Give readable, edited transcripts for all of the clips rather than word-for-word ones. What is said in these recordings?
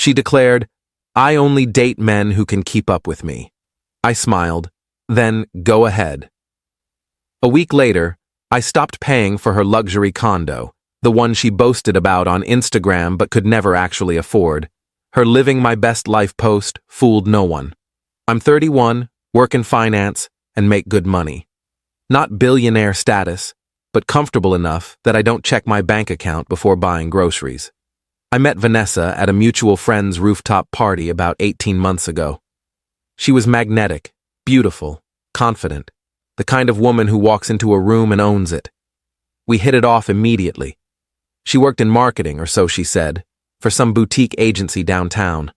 She declared, "I only date men who can keep up with me." I smiled. Then, go ahead. A week later, I stopped paying for her luxury condo, the one she boasted about on Instagram but could never actually afford. Her living my best life post fooled no one. I'm 31, work in finance, and make good money. Not billionaire status, but comfortable enough that I don't check my bank account before buying groceries. I met Vanessa at a mutual friend's rooftop party about 18 months ago. She was magnetic, beautiful, confident, the kind of woman who walks into a room and owns it. We hit it off immediately. She worked in marketing, or so she said, for some boutique agency downtown.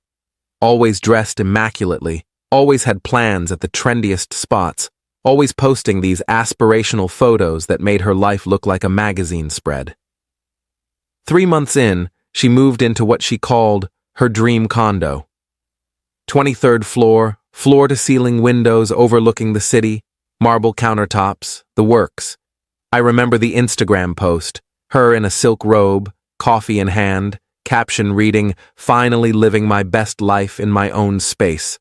Always dressed immaculately, always had plans at the trendiest spots, always posting these aspirational photos that made her life look like a magazine spread. 3 months in, she moved into what she called her dream condo. 23rd floor, floor-to-ceiling windows overlooking the city, marble countertops, the works. I remember the Instagram post, her in a silk robe, coffee in hand, caption reading, "Finally living my best life in my own space."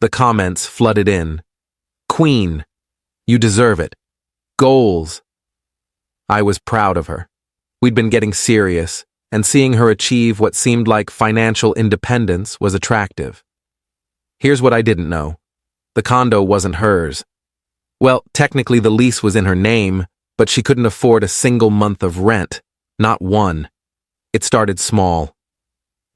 The comments flooded in. "Queen, you deserve it. Goals." I was proud of her. We'd been getting serious, and seeing her achieve what seemed like financial independence was attractive. Here's what I didn't know. The condo wasn't hers. Well, technically the lease was in her name, but she couldn't afford a single month of rent, not one. It started small.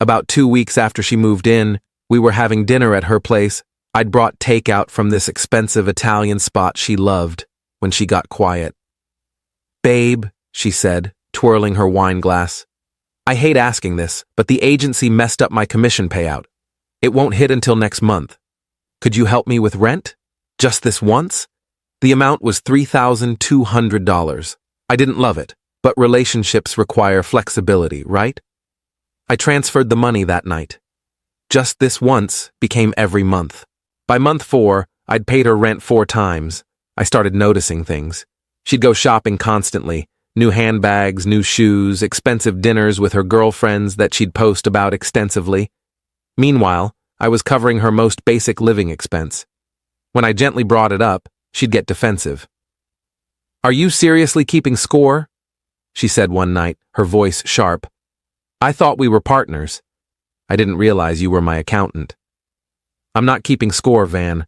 About 2 weeks after she moved in, we were having dinner at her place. I'd brought takeout from this expensive Italian spot she loved when she got quiet. "Babe," she said, twirling her wine glass. "I hate asking this, but the agency messed up my commission payout. It won't hit until next month. Could you help me with rent? Just this once?" The amount was $3,200. I didn't love it, but relationships require flexibility, right? I transferred the money that night. Just this once became every month. By month 4, I'd paid her rent 4 times. I started noticing things. She'd go shopping constantly. New handbags, new shoes, expensive dinners with her girlfriends that she'd post about extensively. Meanwhile, I was covering her most basic living expense. When I gently brought it up, she'd get defensive. "Are you seriously keeping score?" she said one night, her voice sharp. "I thought we were partners. I didn't realize you were my accountant." "I'm not keeping score, Van.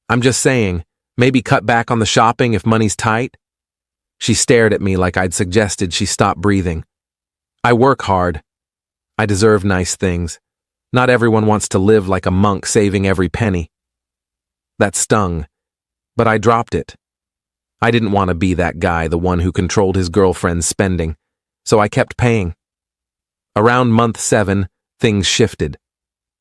I'm just saying, maybe cut back on the shopping if money's tight." She stared at me like I'd suggested she stop breathing. "I work hard. I deserve nice things. Not everyone wants to live like a monk saving every penny." That stung, but I dropped it. I didn't want to be that guy, the one who controlled his girlfriend's spending, so I kept paying. Around month 7, things shifted.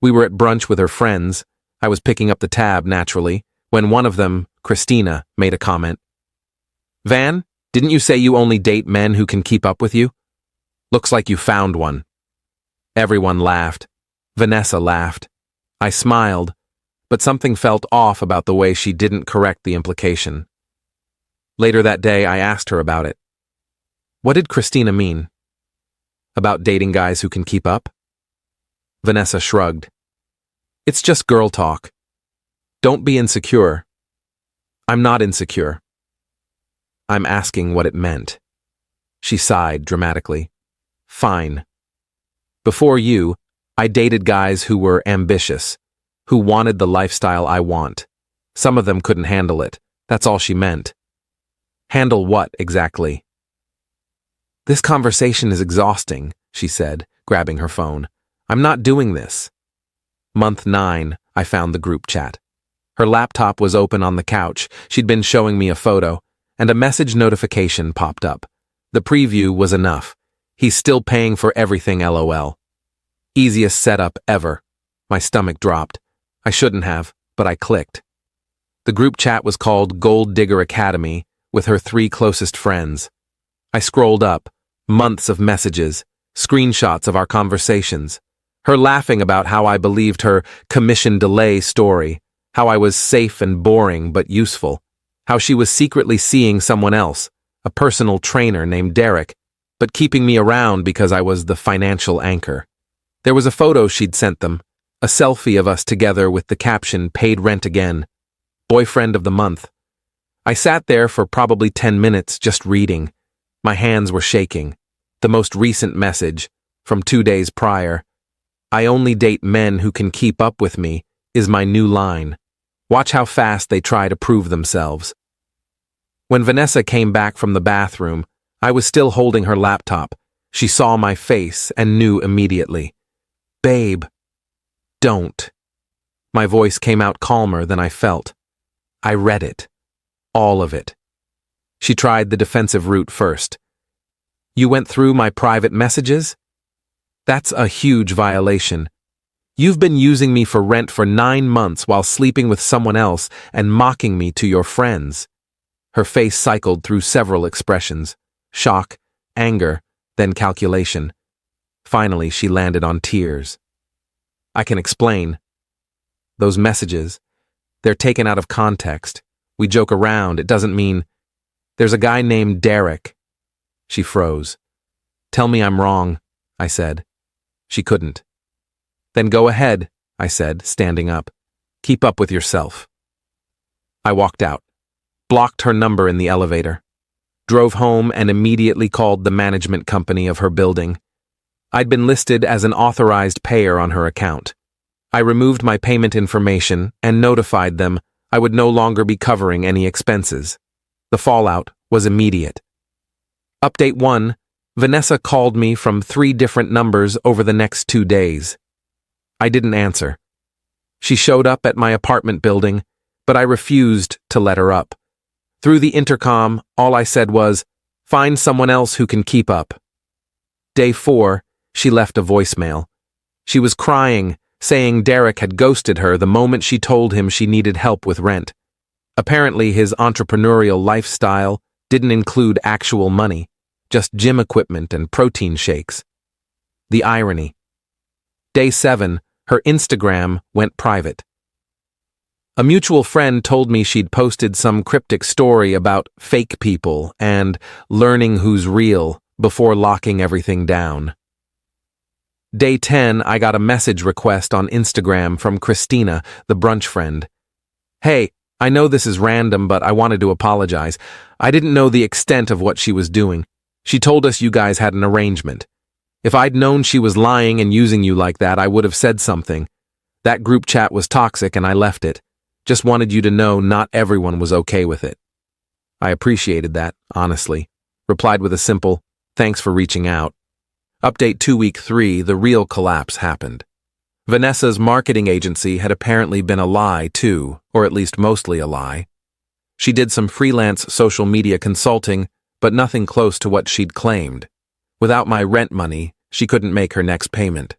We were at brunch with her friends. I was picking up the tab, naturally, when one of them, Christina, made a comment. "Van, didn't you say you only date men who can keep up with you? Looks like you found one." Everyone laughed. Vanessa laughed. I smiled, but something felt off about the way she didn't correct the implication. Later that day, I asked her about it. What did Christina mean? About dating guys who can keep up? Vanessa shrugged. "It's just girl talk. Don't be insecure." "I'm not insecure. I'm asking what it meant." She sighed dramatically. "Fine. Before you, I dated guys who were ambitious, who wanted the lifestyle I want. Some of them couldn't handle it. That's all she meant." "Handle what, exactly?" "This conversation is exhausting," she said, grabbing her phone. "I'm not doing this." Month 9, I found the group chat. Her laptop was open on the couch. She'd been showing me a photo, and a message notification popped up. The preview was enough. "He's still paying for everything, LOL." Easiest setup ever. My stomach dropped. I shouldn't have, but I clicked. The group chat was called Gold Digger Academy, with her 3 closest friends. I scrolled up, months of messages, screenshots of our conversations, her laughing about how I believed her commission delay story, how I was safe and boring but useful, how she was secretly seeing someone else, a personal trainer named Derek, but keeping me around because I was the financial anchor. There was a photo she'd sent them, a selfie of us together with the caption, "Paid rent again. Boyfriend of the month." I sat there for probably 10 minutes just reading. My hands were shaking. The most recent message, from 2 days prior, "I only date men who can keep up with me," is my new line. Watch how fast they try to prove themselves. When Vanessa came back from the bathroom, I was still holding her laptop. She saw my face and knew immediately. "Babe, don't." My voice came out calmer than I felt. I read it. All of it. She tried the defensive route first. "You went through my private messages? That's a huge violation. You've been using me for rent for 9 months while sleeping with someone else and mocking me to your friends." Her face cycled through several expressions: shock, anger, then calculation. Finally, she landed on tears. "I can explain. Those messages, they're taken out of context. We joke around, it doesn't mean. There's a guy named Derek." She froze. "Tell me I'm wrong," I said. She couldn't. "Then go ahead," I said, standing up. "Keep up with yourself." I walked out, blocked her number in the elevator, drove home and immediately called the management company of her building. I'd been listed as an authorized payer on her account. I removed my payment information and notified them I would no longer be covering any expenses. The fallout was immediate. Update 1: Vanessa called me from 3 different numbers over the next 2 days. I didn't answer. She showed up at my apartment building, but I refused to let her up. Through the intercom, all I said was, "Find someone else who can keep up." Day 4, she left a voicemail. She was crying, saying Derek had ghosted her the moment she told him she needed help with rent. Apparently, his entrepreneurial lifestyle didn't include actual money, just gym equipment and protein shakes. The irony. Day 7, her Instagram went private. A mutual friend told me she'd posted some cryptic story about fake people and learning who's real before locking everything down. Day 10, I got a message request on Instagram from Christina, the brunch friend. "Hey, I know this is random, but I wanted to apologize. I didn't know the extent of what she was doing. She told us you guys had an arrangement. If I'd known she was lying and using you like that, I would have said something. That group chat was toxic and I left it. Just wanted you to know not everyone was okay with it." I appreciated that, honestly. Replied with a simple, "Thanks for reaching out." Update 2 week 3, the real collapse happened. Vanessa's marketing agency had apparently been a lie too, or at least mostly a lie. She did some freelance social media consulting, but nothing close to what she'd claimed. Without my rent money, she couldn't make her next payment.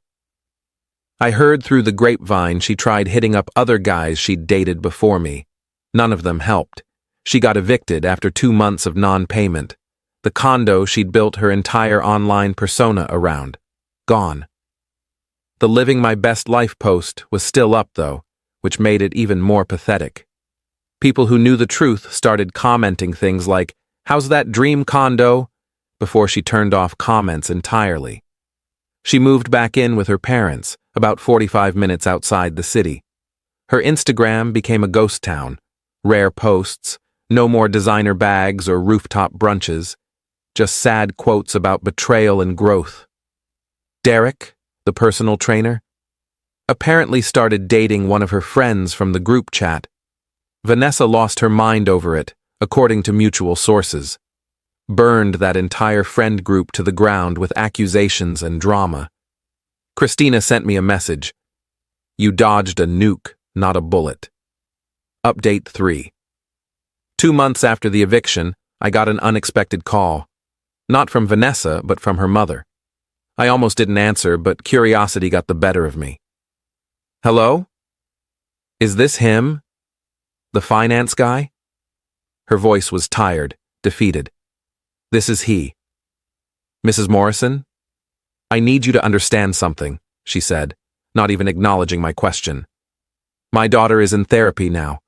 I heard through the grapevine she tried hitting up other guys she'd dated before me. None of them helped. She got evicted after 2 months of non-payment. The condo she'd built her entire online persona around. Gone. The Living My Best Life post was still up, though, which made it even more pathetic. People who knew the truth started commenting things like, "How's that dream condo?" before she turned off comments entirely. She moved back in with her parents, about 45 minutes outside the city. Her Instagram became a ghost town. Rare posts, no more designer bags or rooftop brunches, just sad quotes about betrayal and growth. Derek, the personal trainer, apparently started dating one of her friends from the group chat. Vanessa lost her mind over it, according to mutual sources. Burned that entire friend group to the ground with accusations and drama. Christina sent me a message. "You dodged a nuke, not a bullet." Update 3. 2 months after the eviction, I got an unexpected call. Not from Vanessa, but from her mother. I almost didn't answer, but curiosity got the better of me. "Hello? Is this him? The finance guy?" Her voice was tired, defeated. "This is he." "Mrs. Morrison? I need you to understand something," she said, not even acknowledging my question. "My daughter is in therapy now.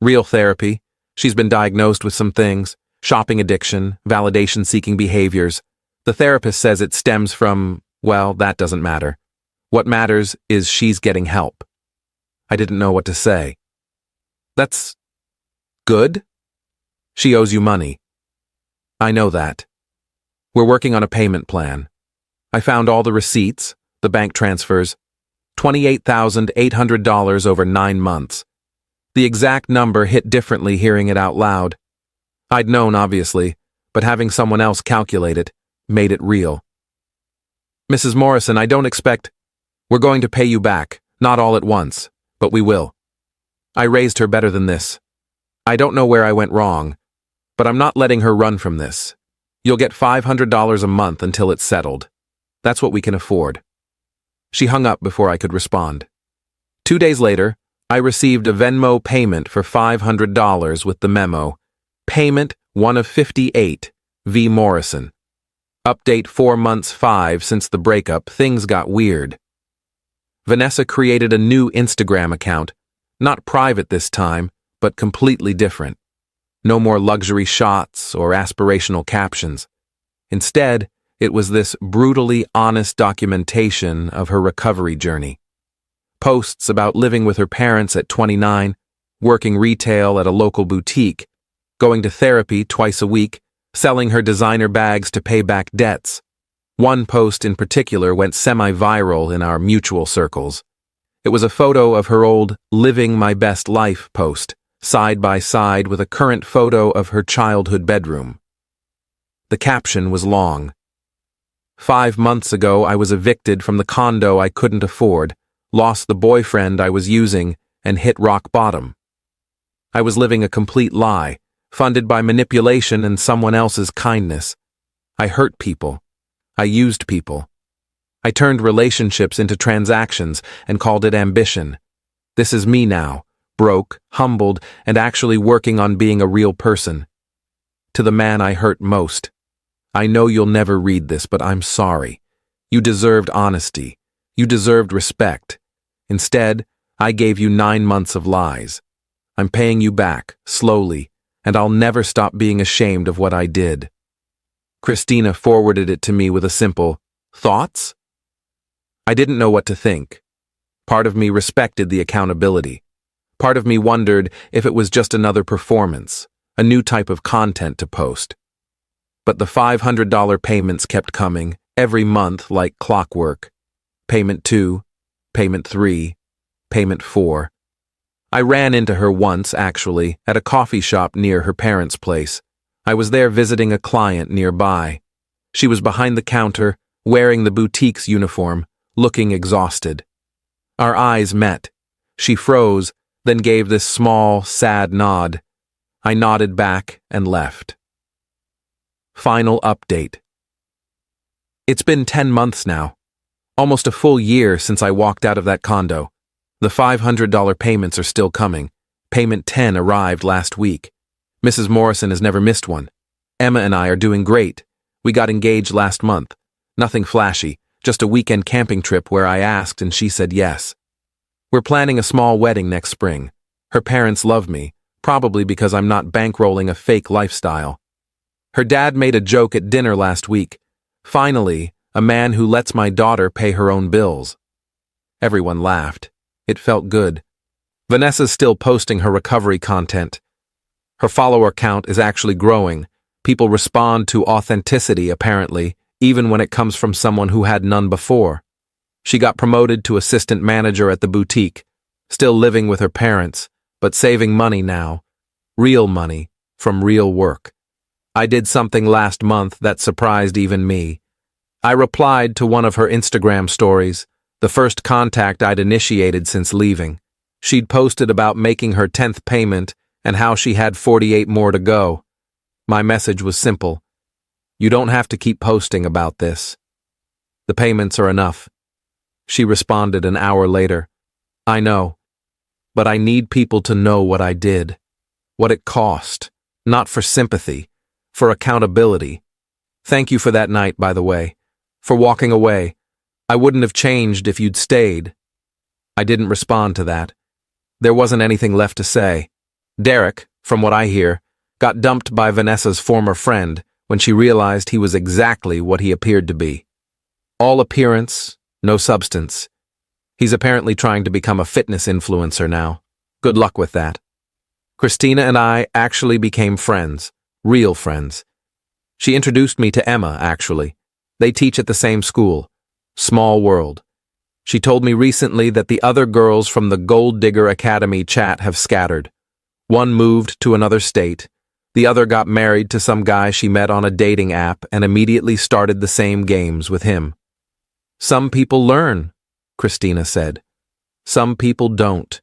Real therapy. She's been diagnosed with some things, shopping addiction, validation-seeking behaviors. The therapist says it stems from, well, that doesn't matter. What matters is she's getting help. I didn't know what to say. That's good? She owes you money. I know that. We're working on a payment plan. I found all the receipts, the bank transfers, $28,800 over 9 months. The exact number hit differently hearing it out loud. I'd known, obviously, but having someone else calculate it made it real. Mrs. Morrison, I don't expect... We're going to pay you back, not all at once, but we will. I raised her better than this. I don't know where I went wrong, but I'm not letting her run from this. You'll get $500 a month until it's settled. That's what we can afford. She hung up before I could respond. 2 days later, I received a Venmo payment for $500 with the memo, Payment 1 of 58, V. Morrison. Update 4 months 5 since the breakup, things got weird. Vanessa created a new Instagram account, not private this time, but completely different. No more luxury shots or aspirational captions. Instead, it was this brutally honest documentation of her recovery journey. Posts about living with her parents at 29, working retail at a local boutique, going to therapy twice a week, selling her designer bags to pay back debts. One post in particular went semi-viral in our mutual circles. It was a photo of her old Living My Best Life post, side by side with a current photo of her childhood bedroom. The caption was long. 5 months ago, I was evicted from the condo I couldn't afford, lost the boyfriend I was using, and hit rock bottom. I was living a complete lie, funded by manipulation and someone else's kindness. I hurt people. I used people. I turned relationships into transactions and called it ambition. This is me now, broke, humbled, and actually working on being a real person. To the man I hurt most. I know you'll never read this, but I'm sorry. You deserved honesty. You deserved respect. Instead, I gave you 9 months of lies. I'm paying you back, slowly, and I'll never stop being ashamed of what I did. Christina forwarded it to me with a simple, "Thoughts?" I didn't know what to think. Part of me respected the accountability. Part of me wondered if it was just another performance, a new type of content to post. But the $500 payments kept coming, every month like clockwork. Payment 2, payment 3, payment 4. I ran into her once, actually, at a coffee shop near her parents' place. I was there visiting a client nearby. She was behind the counter, wearing the boutique's uniform, looking exhausted. Our eyes met. She froze, then gave this small, sad nod. I nodded back and left. Final update. It's been 10 months now. Almost a full year since I walked out of that condo. The $500 payments are still coming. Payment 10 arrived last week. Mrs. Morrison has never missed one. Emma and I are doing great. We got engaged last month. Nothing flashy, just a weekend camping trip where I asked and she said yes. We're planning a small wedding next spring. Her parents love me, probably because I'm not bankrolling a fake lifestyle. Her dad made a joke at dinner last week. Finally, a man who lets my daughter pay her own bills. Everyone laughed. It felt good. Vanessa's still posting her recovery content. Her follower count is actually growing. People respond to authenticity, apparently, even when it comes from someone who had none before. She got promoted to assistant manager at the boutique, still living with her parents, but saving money now. Real money, from real work. I did something last month that surprised even me. I replied to one of her Instagram stories, the first contact I'd initiated since leaving. She'd posted about making her 10th payment and how she had 48 more to go. My message was simple. You don't have to keep posting about this. The payments are enough. She responded an hour later. I know, but I need people to know what I did, what it cost, not for sympathy, for accountability. Thank you for that night, by the way, for walking away. I wouldn't have changed if you'd stayed. I didn't respond to that. There wasn't anything left to say. Derek, from what I hear, got dumped by Vanessa's former friend when she realized he was exactly what he appeared to be. All appearance, no substance. He's apparently trying to become a fitness influencer now. Good luck with that. Christina and I actually became friends, real friends. She introduced me to Emma, actually. They teach at the same school. Small world. She told me recently that the other girls from the Gold Digger Academy chat have scattered. One moved to another state. The other got married to some guy she met on a dating app and immediately started the same games with him. Some people learn, Christina said. Some people don't.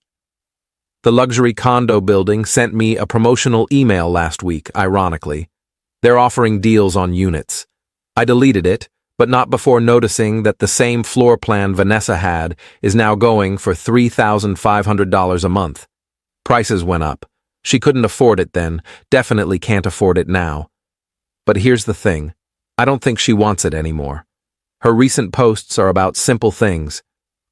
The luxury condo building sent me a promotional email last week, ironically. They're offering deals on units. I deleted it, but not before noticing that the same floor plan Vanessa had is now going for $3,500 a month. Prices went up. She couldn't afford it then, definitely can't afford it now. But here's the thing. I don't think she wants it anymore. Her recent posts are about simple things.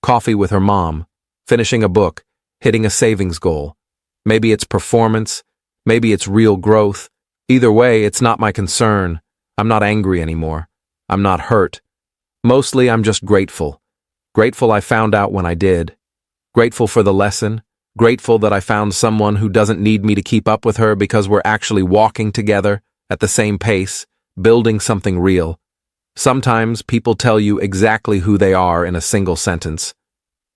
Coffee with her mom, finishing a book, hitting a savings goal. Maybe it's performance, maybe it's real growth. Either way, it's not my concern. I'm not angry anymore. I'm not hurt. Mostly, I'm just grateful. Grateful I found out when I did. Grateful for the lesson. Grateful that I found someone who doesn't need me to keep up with her because we're actually walking together at the same pace, building something real. Sometimes people tell you exactly who they are in a single sentence.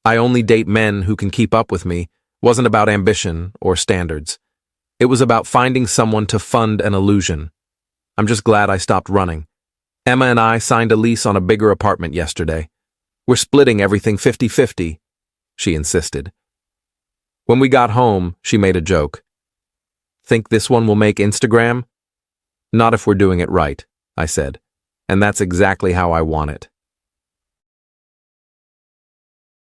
I only date men who can keep up with me wasn't about ambition or standards. It was about finding someone to fund an illusion. I'm just glad I stopped running. Emma and I signed a lease on a bigger apartment yesterday. We're splitting everything 50-50, she insisted. When we got home, she made a joke. Think this one will make Instagram? Not if we're doing it right, I said. And that's exactly how I want it.